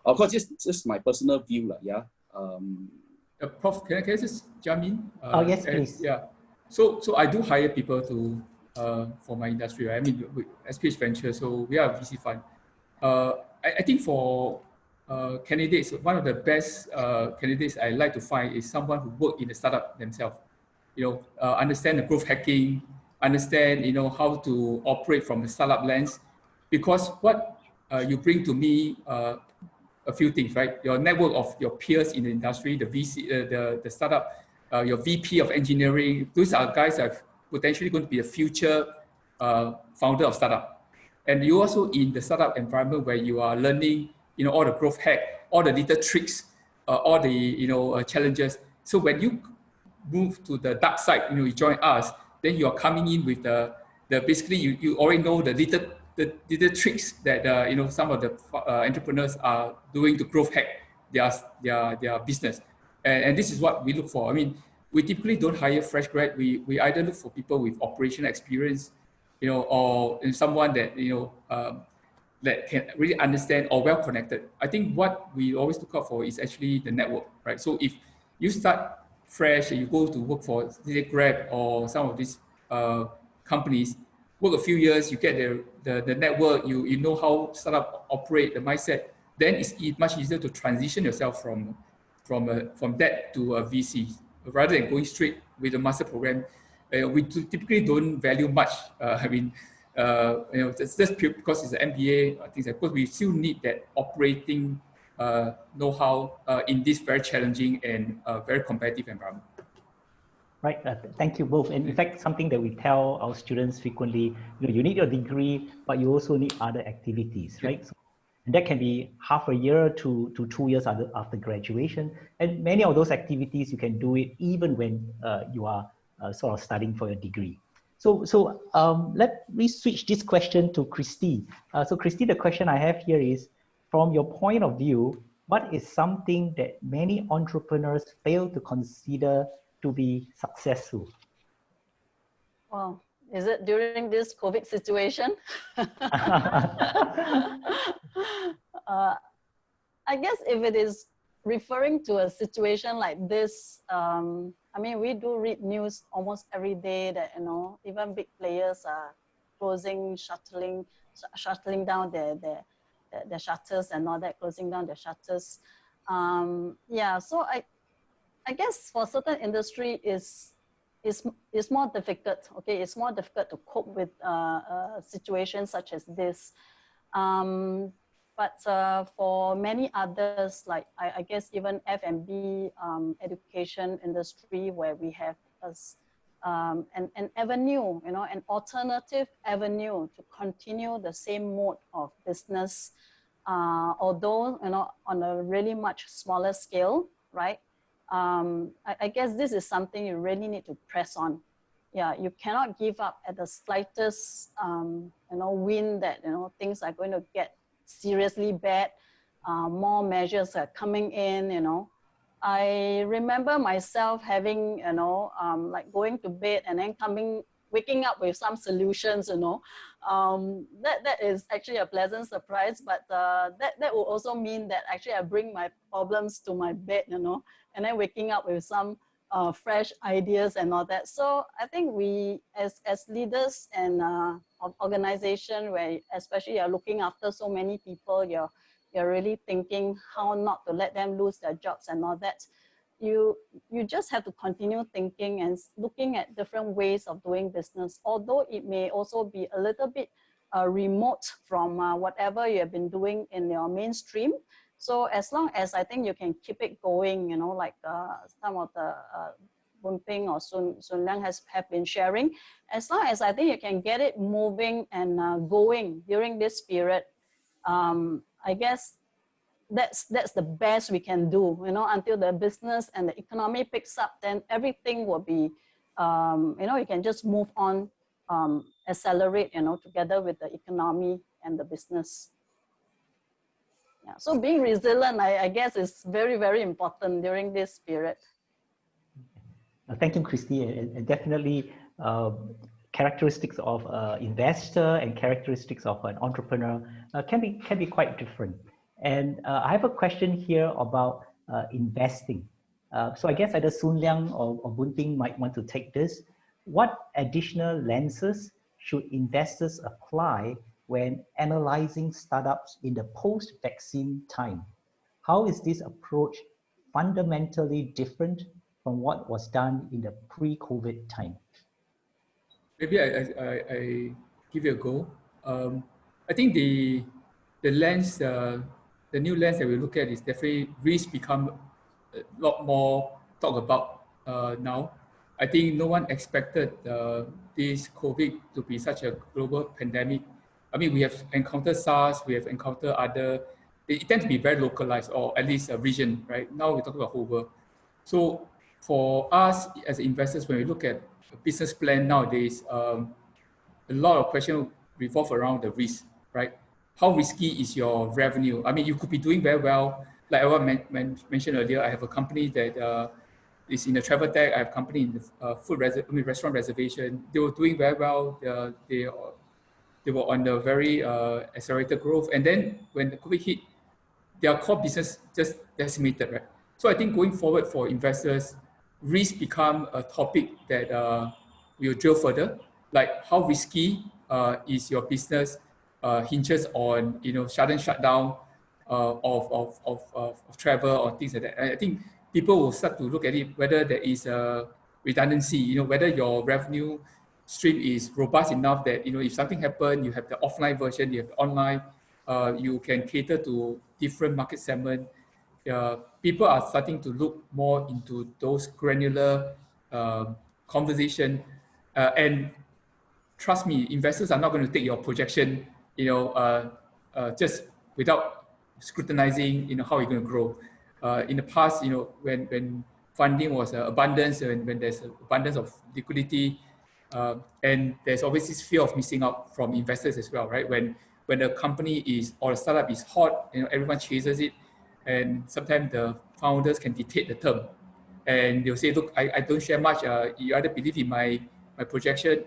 Of course, just my personal view, yeah. Prof, can I just jump in? Yes, please. Yeah. So I do hire people to for my industry, right? I mean, SPH Venture, so we are a VC fund. I think for candidates, one of the best candidates I like to find is someone who work in the startup themselves. Understand the growth hacking, understand how to operate from the startup lens, because what you bring to me a few things, right? Your network of your peers in the industry, the VC, the startup, your VP of engineering. Those are guys that are potentially going to be a future founder of startup. And you also in the startup environment where you are learning, all the growth hack, all the little tricks, all the challenges. So when you move to the dark side, you join us, then you are coming in with the basically you already know the little tricks that some of the entrepreneurs are doing to growth hack their business, and this is what we look for. I mean, we typically don't hire fresh grad. We either look for people with operational experience, or someone that that can really understand or well connected. I think what we always look out for is actually the network, right? So if you start fresh and you go to work for Grab or some of these companies, work a few years, you get the network, you know how startup operate, the mindset, then it's much easier to transition yourself from that to a VC rather than going straight with a master program. We typically don't value much. Just because it's an MBA, things like, because we still need that operating know-how in this very challenging and very competitive environment. Right. Thank you both. And in fact, something that we tell our students frequently, you need your degree, but you also need other activities, right? So, and that can be half a year to 2 years after graduation. And many of those activities, you can do it even when you are sort of studying for your degree. So let me switch this question to Christie. So Christie, the question I have here is, from your point of view, what is something that many entrepreneurs fail to consider to be successful? Well, is it during this COVID situation? I guess if it is referring to a situation like this, I mean, we do read news almost every day that, even big players are closing, shuttling down their shutters and all that, closing down their shutters. Yeah, so I guess for certain industry is more difficult. Okay, it's more difficult to cope with situations such as this. But for many others, like I guess even F&B, education industry, where we have an avenue, an alternative avenue to continue the same mode of business, although on a really much smaller scale, right? I guess this is something you really need to press on. Yeah, you cannot give up at the slightest, wind that things are going to get seriously bad. More measures are coming in. I remember myself having, like going to bed and then waking up with some solutions. That is actually a pleasant surprise, but that will also mean that actually I bring my problems to my bed, and then waking up with some fresh ideas and all that. So I think we, as leaders and organization, where especially you're looking after so many people, you're really thinking how not to let them lose their jobs and all that. You just have to continue thinking and looking at different ways of doing business, although it may also be a little bit remote from whatever you have been doing in your mainstream. So as long as I think you can keep it going, like some of the Boon Ping or Sun Liang have been sharing, as long as I think you can get it moving and going during this period, I guess that's the best we can do, until the business and the economy picks up, then everything will be, you can just move on, accelerate, together with the economy and the business. Yeah, so being resilient, I guess, is very, very important during this period. Thank you, Christie. And definitely characteristics of an investor and characteristics of an entrepreneur can be quite different. And I have a question here about investing. So I guess either Sun Liang or Boon Ping might want to take this. What additional lenses should investors apply when analyzing startups in the post-vaccine time? How is this approach fundamentally different from what was done in the pre-COVID time? Maybe I give you a go. I think the lens, the new lens that we look at is definitely risk become a lot more talked about now. I think no one expected this COVID to be such a global pandemic. I mean, we have encountered SARS, we have encountered other, it tends to be very localized, or at least a region, right? Now we're talking about whole world. So for us as investors, when we look at a business plan nowadays, a lot of questions revolve around the risk, right? How risky is your revenue? I mean, you could be doing very well. Like I mentioned earlier, I have a company that is in the travel tech. I have a company in the restaurant reservation. They were doing very well. They were on the very accelerated growth. And then when the COVID hit, their core business just decimated, right? So I think going forward for investors, risk become a topic that we'll drill further. Like how risky is your business hinges on sudden shutdown of travel or things like that. I think people will start to look at it whether there is a redundancy, whether your revenue stream is robust enough that if something happens, you have the offline version, you have the online, you can cater to different market segment. People are starting to look more into those granular conversation, and trust me, investors are not going to take your projection, just without scrutinizing, how you're going to grow. In the past, when funding was abundance, when there's abundance of liquidity, and there's always this fear of missing out from investors as well, right? When a company is or a startup is hot, everyone chases it, and sometimes the founders can dictate the term, and they'll say, "Look, I don't share much. You either believe in my projection,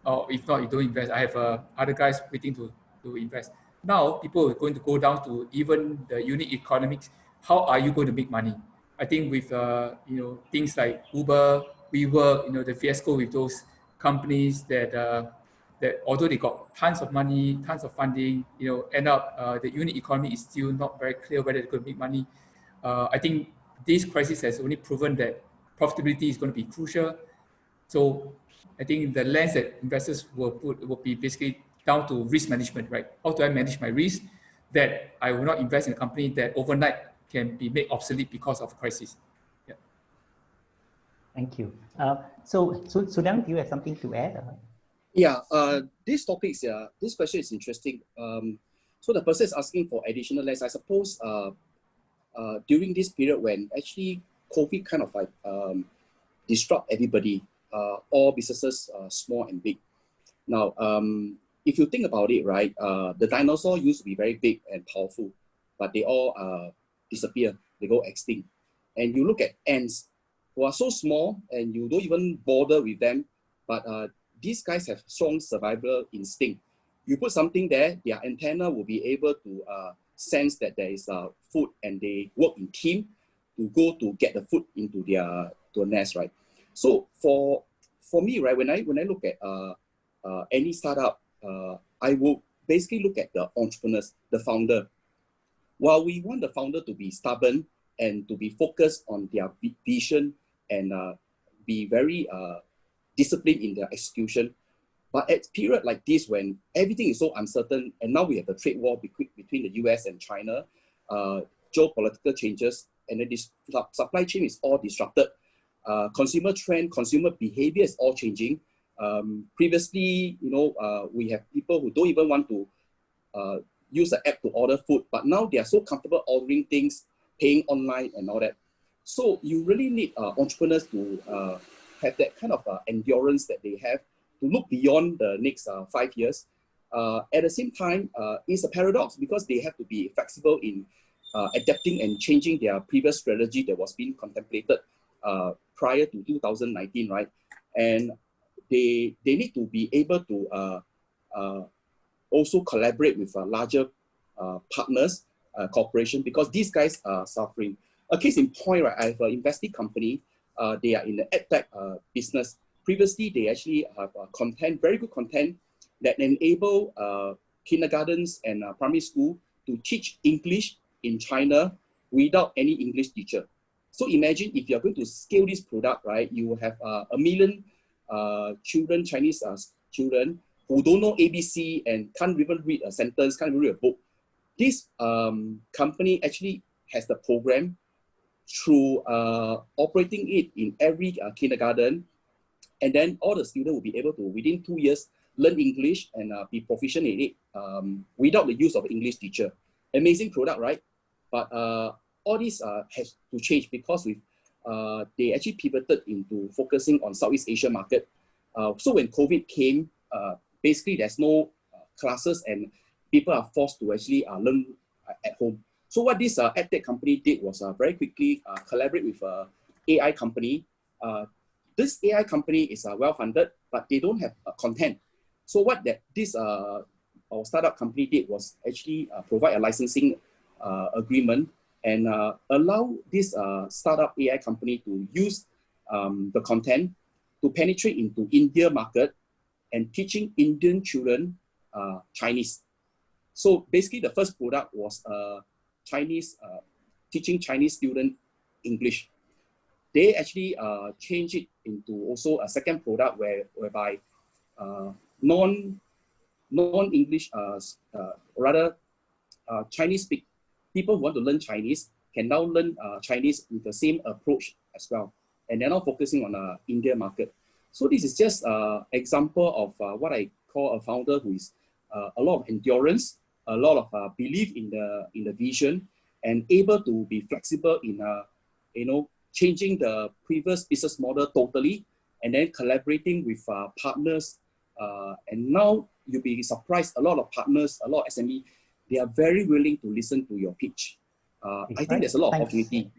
or if not, you don't invest. I have other guys waiting to invest." Now, people are going to go down to even the unit economics. How are you going to make money? I think with things like Uber, WeWork, the fiasco with those companies that although they got tons of money, tons of funding, end up the unit economy is still not very clear whether they're going to make money. I think this crisis has only proven that profitability is going to be crucial. So I think the lens that investors will be basically down to risk management, right? How do I manage my risk that I will not invest in a company that overnight can be made obsolete because of crisis? Yeah. Thank you. So Sudang, do you have something to add? Yeah, this question is interesting. So the person is asking for additional lens. I suppose during this period when actually COVID kind of like disrupt everybody, all businesses, small and big. Now, if you think about it, right, the dinosaur used to be very big and powerful, but they all disappear, they go extinct. And you look at ants who are so small and you don't even bother with them, but these guys have strong survival instinct. You put something there, their antenna will be able to sense that there is food, and they work in team to go to get the food into their nest, right? So for me, right, when I look at any startup, I will basically look at the entrepreneurs, the founder. While we want the founder to be stubborn and to be focused on their vision and be very disciplined in their execution, but at a period like this when everything is so uncertain, and now we have the trade war between the US and China, geopolitical changes, and then this supply chain is all disrupted. Consumer trend, consumer behavior is all changing. Previously, we have people who don't even want to use the app to order food, but now they are so comfortable ordering things, paying online and all that. So you really need entrepreneurs to have that kind of endurance that they have to look beyond the next 5 years. At the same time, it's a paradox because they have to be flexible in adapting and changing their previous strategy that was being contemplated prior to 2019, right? And they need to be able to also collaborate with larger partners, corporation, because these guys are suffering. A case in point, right? I have an investing company. They are in the edtech business. previously they actually have content, very good content that enable kindergartens and primary school to teach English in China without any English teacher. So imagine if you're going to scale this product, right? You will have 1 million children, Chinese children, who don't know ABC and can't even read a sentence, can't even read a book. This company actually has the program through operating it in every kindergarten, and then all the students will be able to, within 2 years, learn English and be proficient in it without the use of English teacher. Amazing product, right? But all this has to change because they actually pivoted into focusing on Southeast Asia market. So when COVID came, basically there's no classes and people are forced to actually learn at home. So what this edtech company did was very quickly collaborate with an AI company. This AI company is well-funded, but they don't have content. So what this our startup company did was actually provide a licensing agreement and allow this startup AI company to use the content to penetrate into India market and teaching Indian children Chinese. So basically the first product was Chinese, teaching Chinese student English. They actually changed it into also a second product whereby non-English, rather Chinese people who want to learn Chinese can now learn Chinese with the same approach as well. And they're now focusing on the India market. So this is just an example of what I call a founder who is a lot of endurance, a lot of belief in the vision, and able to be flexible in changing the previous business model totally, and then collaborating with partners. And now you'll be surprised, a lot of partners, a lot of SME, they are very willing to listen to your pitch. I think there's a lot of opportunity.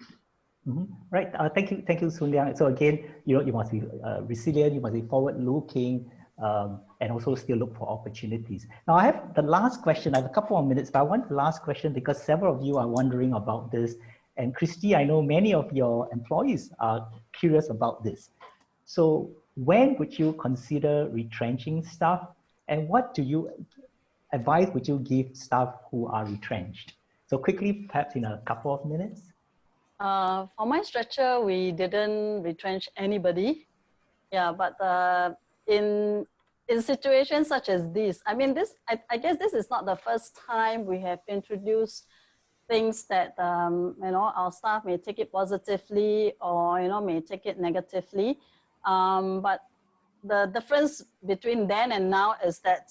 Mm-hmm. Right. Thank you, Soon Liang. So again, you must be resilient, you must be forward-looking, and also still look for opportunities. Now, I have the last question. I have a couple of minutes, but I want the last question because several of you are wondering about this. And Christie, I know many of your employees are curious about this. So when would you consider retrenching staff? And what advice would you give staff who are retrenched? So quickly, perhaps in a couple of minutes. For my stretcher, we didn't retrench anybody. Yeah, but in situations such as this, I mean, I guess this is not the first time we have introduced things that our staff may take it positively or may take it negatively. But the difference between then and now is that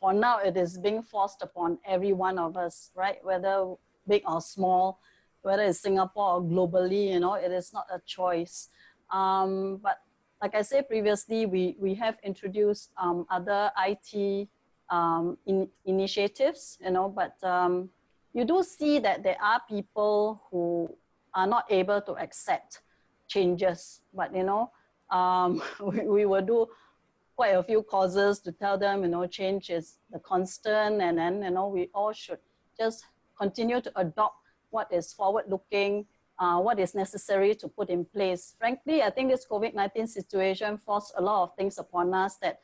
for now it is being forced upon every one of us, right? Whether big or small, whether it's Singapore or globally, it is not a choice. But like I said previously, we have introduced other IT initiatives, but you do see that there are people who are not able to accept changes. But we will do quite a few causes to tell them, change is the constant, and then we all should just continue to adopt what is forward-looking, what is necessary to put in place. Frankly, I think this COVID-19 situation forced a lot of things upon us that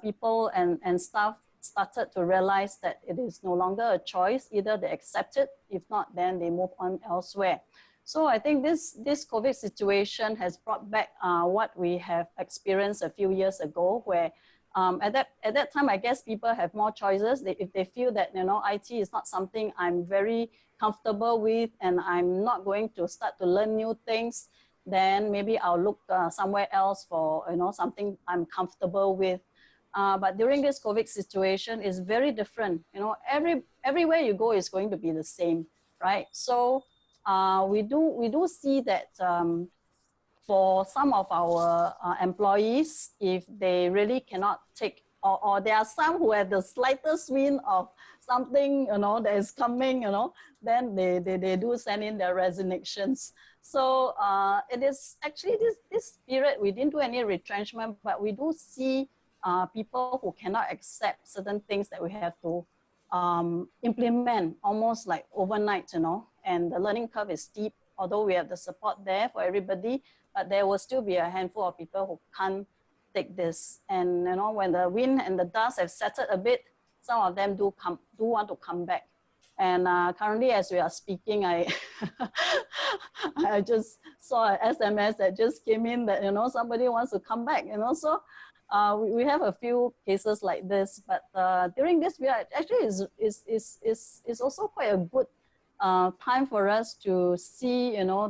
people and staff started to realize that it is no longer a choice. Either they accept it, if not, then they move on elsewhere. So I think this COVID situation has brought back what we have experienced a few years ago, where at that time, I guess people have more choices. If they feel that IT is not something I'm very comfortable with, and I'm not going to start to learn new things, then maybe I'll look somewhere else for something I'm comfortable with. But during this COVID situation, it's very different. Everywhere you go is going to be the same, right? So we do see that for some of our employees, if they really cannot take, or there are some who have the slightest wind of something that is coming, then they do send in their resignations. So it is actually this period we didn't do any retrenchment, but we do see people who cannot accept certain things that we have to implement almost like overnight, and the learning curve is steep, although we have the support there for everybody, but there will still be a handful of people who can't take this. And you know, when the wind and the dust have settled a bit, some of them do want to come back. And currently, as we are speaking, I I just saw an SMS that just came in that, you know, somebody wants to come back. And also, we have a few cases like this. But during this period, actually is also quite a good time for us to see, you know,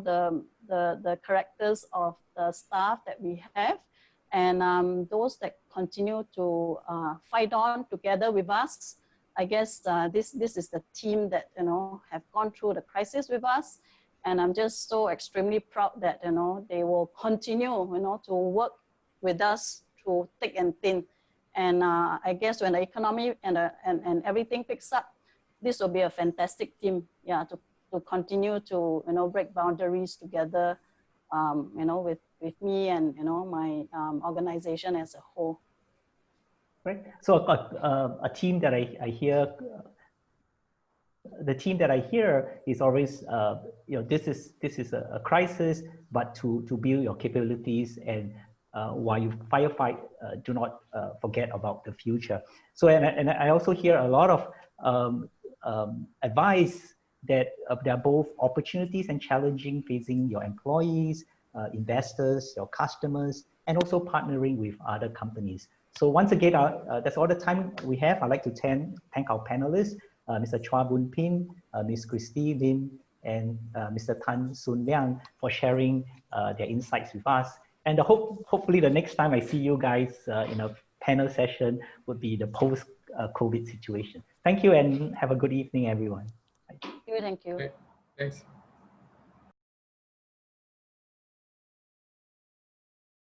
the characters of the staff that we have, and those that continue to fight on together with us. I guess this is the team that, you know, have gone through the crisis with us, and I'm just so extremely proud that, you know, they will continue, you know, to work with us through thick and thin. And I guess when the economy and everything picks up, this will be a fantastic team, yeah, to continue to, you know, break boundaries together, you know, with me and, you know, my organization as a whole. Right. So a team that I hear, the team that I hear is always, you know, this is a crisis, but to build your capabilities, and while you firefight, do not forget about the future. So, and I also hear a lot of advice that there are both opportunities and challenging facing your employees, investors, your customers, and also partnering with other companies. So once again, that's all the time we have. I'd like to thank our panelists, Mr. Chua Boon Pin, Ms. Christie Lim, and Mr. Tan Soon Liang for sharing their insights with us. And hopefully the next time I see you guys in a panel session would be the post-COVID situation. Thank you, and have a good evening, everyone. Thank you. Thanks.